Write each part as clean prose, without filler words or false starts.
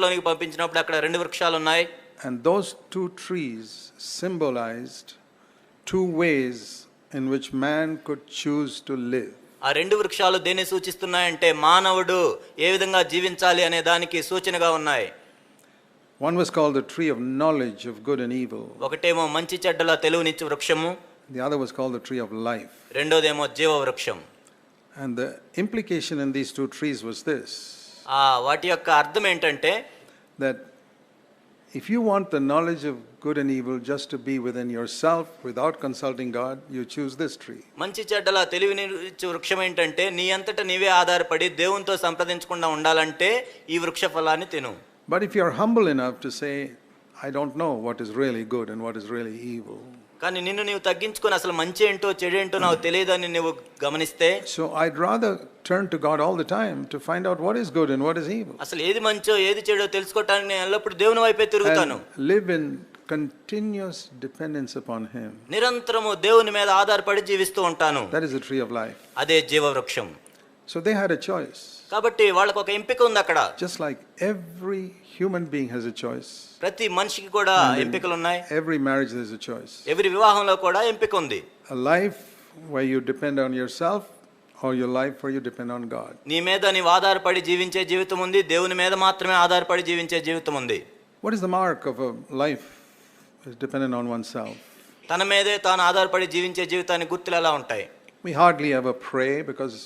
లోనికి పంపించినప్పుడు అక్కడ 2 వృక్షాలు ఉన్నాయి. And those two trees symbolized two ways in which man could choose to live. ఆ 2 వృక్షాలు దేన్ని సూచిస్తున్నాయంటే మానవుడు ఏ విధంగా జీవించాలి అనే దానికి సూచనగా ఉన్నాయి. One was called the tree of knowledge of good and evil. ఒకటేమో మంచి చెడ్డల తెలివినిచ్చు వృక్షము. The other was called the tree of life. రెండోదేమో జీవ వృక్షం. And the implication in these two trees was this. వాటి యొక్క అర్థం ఏంటంటే that if you want the knowledge of good and evil just to be within yourself without consulting God, you choose this tree. మంచి చెడ్డల తెలివినిచ్చు వృక్షం ఏంటంటే నీ అంతటా నీవే ఆధారపడి దేవునితో సంప్రదించకుండా ఉండాలంటే ఈ వృక్ష ఫలాన్ని తిను. But if you are humble enough to say, I don't know what is really good and what is really evil. కానీ నిన్ను నీవు తగ్గించుకొని అసలు మంచి ఏంటో చెడేంటో నాకు తెలియదని నువ్వు గమనిస్తే, so I'd rather turn to God all the time to find out what is good and what is evil. అసలు ఏది మంచో ఏది చెడో తెలుసుకోవడానికి నేను ఎల్లప్పుడూ దేవుని వైపే తిరుగుతాను. Live in continuous dependence upon him. నిరంతరము దేవుని మీద ఆధారపడి జీవిస్తూ ఉంటాను. That is the tree of life. అదే జీవ వృక్షం. So they had a choice. కాబట్టి వాళ్ళకి ఒక ఎంపిక ఉంది అక్కడ. Just like every human being has a choice. ప్రతి మనిషికి కూడా ఎంపికలు ఉన్నాయి. Every marriage there is a choice. ఎవరి వివాహంలో కూడా ఎంపిక ఉంది. A life where you depend on yourself or your life where you depend on God. నీ మీద నీవు ఆధారపడి జీవించే జీవితం ఉంది, దేవుని మీద మాత్రమే ఆధారపడి జీవించే జీవితం ఉంది. What is the mark of a life is dependent on oneself? తన మీదే తాను ఆధారపడి జీవించే జీవితానికి గుర్తులు ఎలా ఉంటాయి? We hardly ever pray because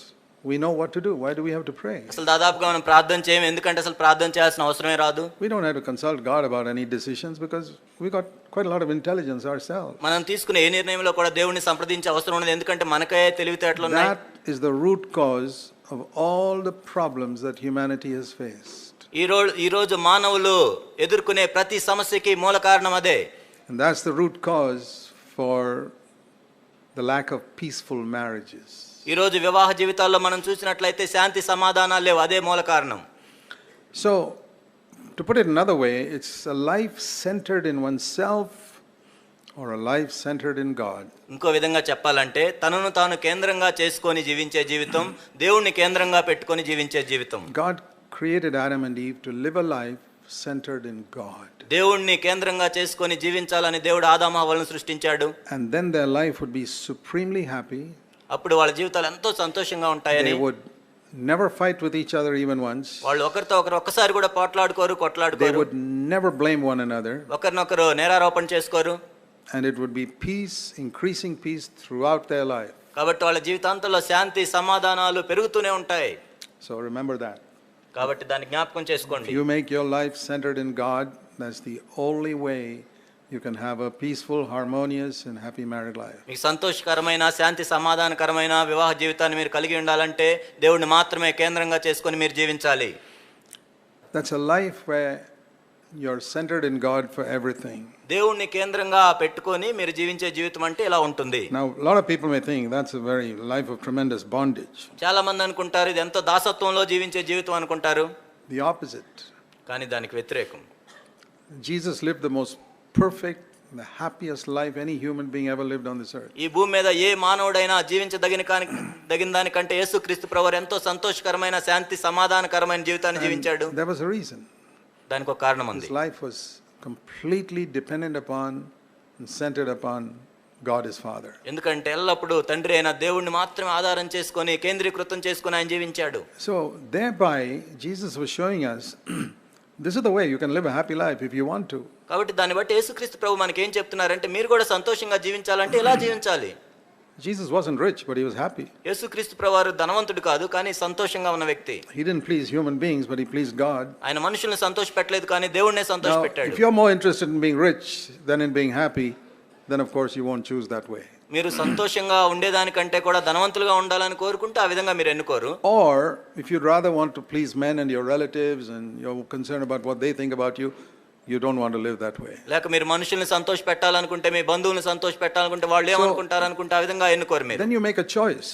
we know what to do. Why do we have to pray? అసలు దాదాపుగా మనం ప్రార్థన చేయం, ఎందుకంటే అసలు ప్రార్థన చేయాల్సిన అవసరమే రాదు. We don't have to consult God about any decisions because we got quite a lot of intelligence ourselves. మనం తీసుకునే ఏ నిర్ణయంలో కూడా దేవుణ్ణి సంప్రదించే అవసరం ఉండదు, ఎందుకంటే మనకే తెలివితేటలు ఉన్నాయి. That is the root cause of all the problems that humanity has faced. ఈ రోజు మానవులు ఎదుర్కొనే ప్రతి సమస్యకి మూల కారణం అదే. And that's the root cause for the lack of peaceful marriages. ఈ రోజు వివాహ జీవితాల్లో మనం చూసినట్లయితే శాంతి సమాధానాలు లేవు, అదే మూల కారణం. So to put it another way, it's a life centered in oneself or a life centered in God. ఇంకో విధంగా చెప్పాలంటే తనను తాను కేంద్రంగా చేసుకొని జీవించే జీవితం, దేవుణ్ణి కేంద్రంగా పెట్టుకొని జీవించే జీవితం. God created Adam and Eve to live a life centered in God. దేవుణ్ణి కేంద్రంగా చేసుకొని జీవించాలని దేవుడు ఆదాము హవ్వలను సృష్టించాడు. And then their life would be supremely happy. అప్పుడు వాళ్ళ జీవితాలు ఎంతో సంతోషంగా ఉంటాయని. They would never fight with each other even once. వాళ్ళు ఒకరితో ఒకరు ఒక్కసారి కూడా పోట్లాడుకోరు, కొట్లాడుకోరు. They would never blame one another. ఒకరినొకరు నేరారోపణ చేసుకోరు. And it would be peace, increasing peace throughout their life. కాబట్టి వాళ్ళ జీవితాంతంలో శాంతి సమాధానాలు పెరుగుతూనే ఉంటాయి. So remember that. కాబట్టి దాన్ని జ్ఞాపకం చేసుకోండి. If you make your life centered in God, that's the only way you can have a peaceful, harmonious and happy married life. మీకు సంతోషకరమైన శాంతి సమాధానకరమైన వివాహ జీవితాన్ని మీరు కలిగి ఉండాలంటే దేవుణ్ణి మాత్రమే కేంద్రంగా చేసుకొని మీరు జీవించాలి. That's a life where you're centered in God for everything. దేవుణ్ణి కేంద్రంగా పెట్టుకొని మీరు జీవించే జీవితం అంటే ఇలా ఉంటుంది. Now a lot of people may think that's a very life of tremendous bondage. చాలా మంది అనుకుంటారు ఇది ఎంతో దాసత్వంలో జీవించే జీవితం అనుకుంటారు. The opposite. కానీ దానికి వ్యతిరేకం. Jesus lived the most perfect, the happiest life any human being ever lived on this earth. ఈ భూమి మీద ఏ మానవుడైనా జీవించదగిన దానికంటే యేసుక్రీస్తు ప్రభువు ఎంతో సంతోషకరమైన శాంతి సమాధానకరమైన జీవితాన్ని జీవించాడు. There was a reason. దానికి ఒక కారణం ఉంది. His life was completely dependent upon and centered upon God his Father. ఎందుకంటే ఎల్లప్పుడూ తండ్రి అయిన దేవుణ్ణి మాత్రమే ఆధారం చేసుకొని కేంద్రీకృతం చేసుకొని ఆయన జీవించాడు. So thereby Jesus was showing us this is the way you can live a happy life if you want to. కాబట్టి దాన్ని బట్టి యేసుక్రీస్తు ప్రభు మనకి ఏం చెప్తున్నారంటే మీరు కూడా సంతోషంగా జీవించాలంటే ఎలా జీవించాలి? Jesus wasn't rich but he was happy. యేసుక్రీస్తు ప్రభువారు ధనవంతుడు కాదు కానీ సంతోషంగా ఉన్న వ్యక్తి. He didn't please human beings but he pleased God. ఆయన మనుషుల్ని సంతోషపెట్టలేదు కానీ దేవుణ్ణే సంతోషపెట్టాడు. If you're more interested in being rich than in being happy, then of course you won't choose that way. మీరు సంతోషంగా ఉండేదానికంటే కూడా ధనవంతులుగా ఉండాలని కోరుకుంటే ఆ విధంగా మీరు ఎన్నుకోరు. Or if you'd rather want to please men and your relatives and you're concerned about what they think about you, you don't want to live that way. లేక మీరు మనుషుల్ని సంతోషపెట్టాలనుకుంటే మీ బంధువుల్ని సంతోషపెట్టాలనుకుంటే వాళ్ళు ఏమనుకుంటారు అనుకుంటే ఆ విధంగా ఎన్నుకోరు మీరు. Then you make a choice.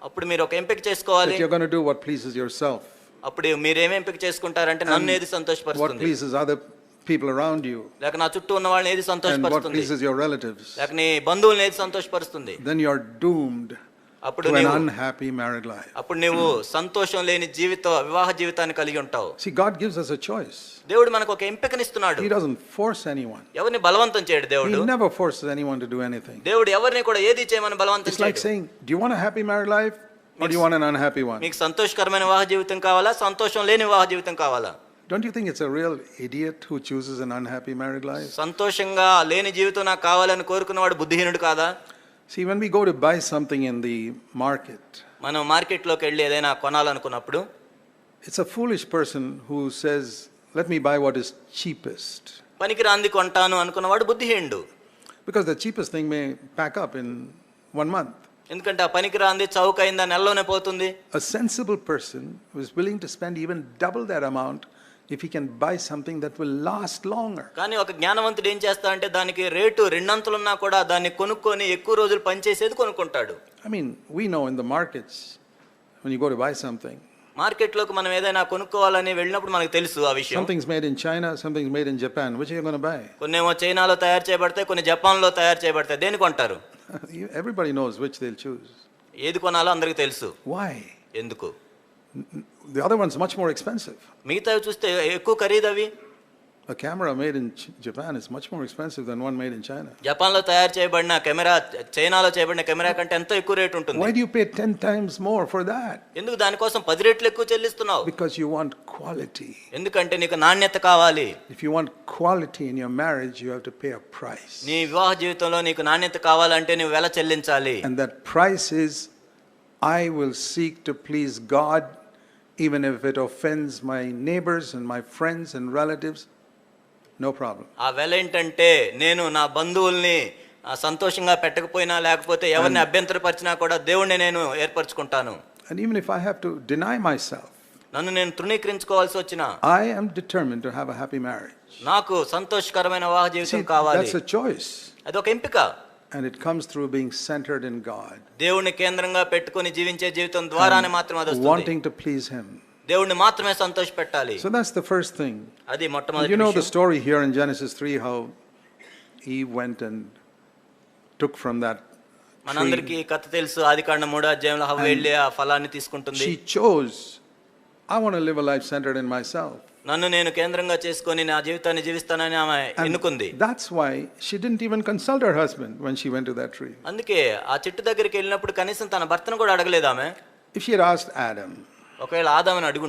అప్పుడు మీరు ఒక ఎంపిక చేసుకోవాలి. You're going to do what pleases yourself. అప్పుడు మీరు ఏం ఎంపిక చేసుకుంటారంటే నన్ను ఏది సంతోషపరుస్తుంది, what pleases other people around you, లేక నా చుట్టూ ఉన్న వాళ్ళని ఏది and what సంతోషపరుస్తుంది, pleases your relatives. లేక నీ బంధువుల్ని ఏది సంతోషపరుస్తుంది. Then you're doomed అప్పుడు to an నీవు unhappy married life. అప్పుడు నీవు సంతోషం లేని వివాహ జీవితాన్ని కలిగి ఉంటావు. See, God gives us a choice. దేవుడు మనకు ఒక ఎంపికనిస్తున్నాడు. He doesn't force anyone. ఎవరిని బలవంతం చేయడు He దేవుడు. never forces anyone to do anything. దేవుడు ఎవరిని కూడా ఏది చేయమని బలవంతం It's like చేయడు. saying, do you want a happy married life or do you want an unhappy one? మీకు సంతోషకరమైన వివాహ జీవితం కావాలా, సంతోషం లేని వివాహ జీవితం కావాలా? Don't you think it's a real idiot who chooses an unhappy married life? సంతోషంగా లేని జీవితం నాకు కావాలని కోరుకున్నవాడు బుద్ధిహీనుడు కాదా? See, when we go to buy something in the market, మనం మార్కెట్లోకి వెళ్ళి ఏదైనా కొనాలనుకున్నప్పుడు it's a foolish person who says, let me buy what is cheapest. పనికిరాంది కొంటాను అనుకున్నవాడు బుద్ధిహీనుడు. Because the cheapest thing may pack up in 1 month. ఎందుకంటే ఆ పనికిరాంది చౌకైందా నెలలోనే పోతుంది. A sensible person who is willing to spend even double that amount if he can buy something that will last longer. కానీ ఒక జ్ఞానవంతుడు ఏం చేస్తాడంటే దానికి రేటు రెండంతలున్నా కూడా దాన్ని కొనుక్కొని ఎక్కువ రోజులు పనిచేసేది కొనుక్కుంటాడు. I mean, we know in the markets, when you go to buy something, మార్కెట్లోకి మనం ఏదైనా కొనుక్కోవాలని వెళ్ళినప్పుడు మనకు తెలుసు ఆ విషయం. something's made in China, something's made in Japan. Which are you going to buy? కొన్నేమో చైనాలో తయారు చేయబడతాయి, కొన్ని జపాన్లో తయారు చేయబడతాయి. దేని కొంటారు? Everybody knows which they'll choose. ఏది కొనాలో అందరికీ తెలుసు. Why? ఎందుకు? The other one's much more expensive. మిగతావి చూస్తే ఎక్కువ ఖరీదవి. A camera made in Japan is much more expensive than one made in China. జపాన్లో తయారు చేయబడిన కెమెరా చైనాలో చేయబడిన కెమెరా కంటే ఎంతో ఎక్కువ రేటు ఉంటుంది. Why do you pay 10 times more for that? ఎందుకు దానికోసం 10 రెట్లు ఎక్కువ చెల్లిస్తున్నావు? Because you want quality. ఎందుకంటే నీకు నాణ్యత కావాలి. If you want quality in your marriage, you have to pay a price. నీ వివాహ జీవితంలో నీకు నాణ్యత కావాలంటే నువ్వు వెల చెల్లించాలి. And that price is, I will seek to please God even if it offends my neighbors and my friends and relatives. No problem. ఆ వెల ఏంటంటే నేను నా బంధువుల్ని సంతోషంగా పెట్టకపోయినా లేకపోతే ఎవరిని అభ్యంతరపరిచినా కూడా దేవుణ్ణి నేను ఏర్పరచుకుంటాను. And even if I have to deny myself, నన్ను నేను తృణీకరించుకోవాల్సి వచ్చినా I am determined to have a happy marriage. నాకు సంతోషకరమైన వివాహ జీవితం See, కావాలి. that's a choice. అది ఒక ఎంపిక. And it comes through being centered in God. దేవుణ్ణి కేంద్రంగా పెట్టుకొని జీవించే జీవితం ద్వారానే మాత్రమే అది వస్తుంది. Wanting to please Him. దేవుణ్ణి మాత్రమే సంతోషపెట్టాలి. So that's the first thing. అది మొట్టమొదటి You know the విషయం. story here in Genesis 3 how Eve went and took from that మనందరికీ tree. కథ తెలుసు. ఆదికాండం 3వ అధ్యాయంలో హవ్వ వెళ్ళి ఆ ఫలాన్ని తీసుకుంటుంది. She chose, I want to live a life centered in myself. నన్ను నేను కేంద్రంగా చేసుకొని నా జీవితాన్ని జీవిస్తానని ఆమె ఎన్నుకుంది. That's why she didn't even consult her husband when she went to that tree. అందుకే ఆ చెట్టు దగ్గరికి వెళ్ళినప్పుడు కనీసం తన భర్తను కూడా అడగలేదు ఆమె. If she had asked Adam, ఒకవేళ ఆదాముని అడుగు